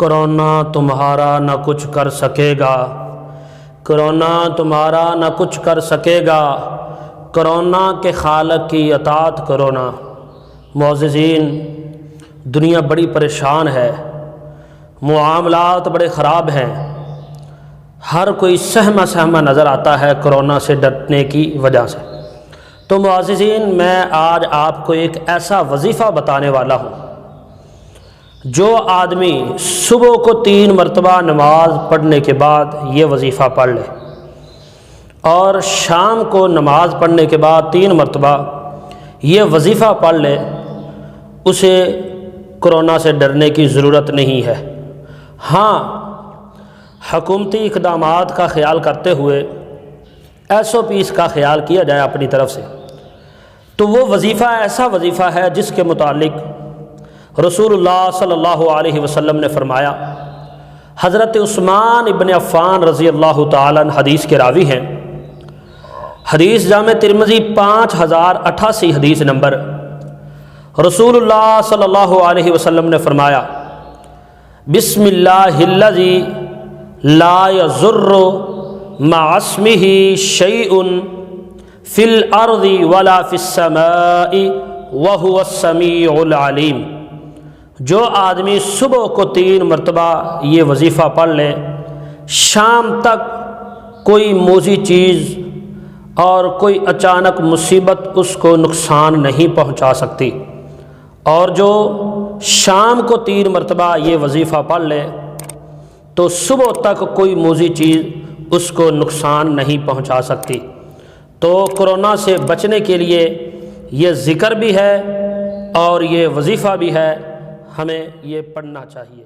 Corona تمہارا نہ کچھ کر سکے گا، کرونا تمہارا نہ کچھ کر سکے گا، کرونا کے خالق کی اطاعت کرو نا۔ معززین، دنیا بڑی پریشان ہے، معاملات بڑے خراب ہیں، ہر کوئی سہما نظر آتا ہے کرونا سے ڈرنے کی وجہ سے۔ تو معززین، میں آج آپ کو ایک ایسا وظیفہ بتانے والا ہوں، جو آدمی صبح کو 3 مرتبہ نماز پڑھنے کے بعد یہ وظیفہ پڑھ لے اور شام کو نماز پڑھنے کے بعد 3 مرتبہ یہ وظیفہ پڑھ لے، اسے کرونا سے ڈرنے کی ضرورت نہیں ہے۔ ہاں، حکومتی اقدامات کا خیال کرتے ہوئے SOPs کا خیال کیا جائے اپنی طرف سے، تو وہ وظیفہ ایسا وظیفہ ہے جس کے متعلق رسول اللہ صلی اللہ علیہ وسلم نے فرمایا۔ حضرت عثمان ابن عفان رضی اللہ تعالیٰ عنہ حدیث کے راوی ہیں۔ حدیث جامع ترمذی 5088 حدیث نمبر۔ رسول اللہ صلی اللہ علیہ وسلم نے فرمایا، بسم اللہ الذی لا یضر مع اسمہ شیء فی الارض ولا فی السماء وہو السمیع العلیم۔ جو آدمی صبح کو 3 مرتبہ یہ وظیفہ پڑھ لے، شام تک کوئی موذی چیز اور کوئی اچانک مصیبت اس کو نقصان نہیں پہنچا سکتی، اور جو شام کو 3 مرتبہ یہ وظیفہ پڑھ لے تو صبح تک کوئی موذی چیز اس کو نقصان نہیں پہنچا سکتی۔ تو کرونا سے بچنے کے لیے یہ ذکر بھی ہے اور یہ وظیفہ بھی ہے، ہمیں یہ پڑھنا چاہیے۔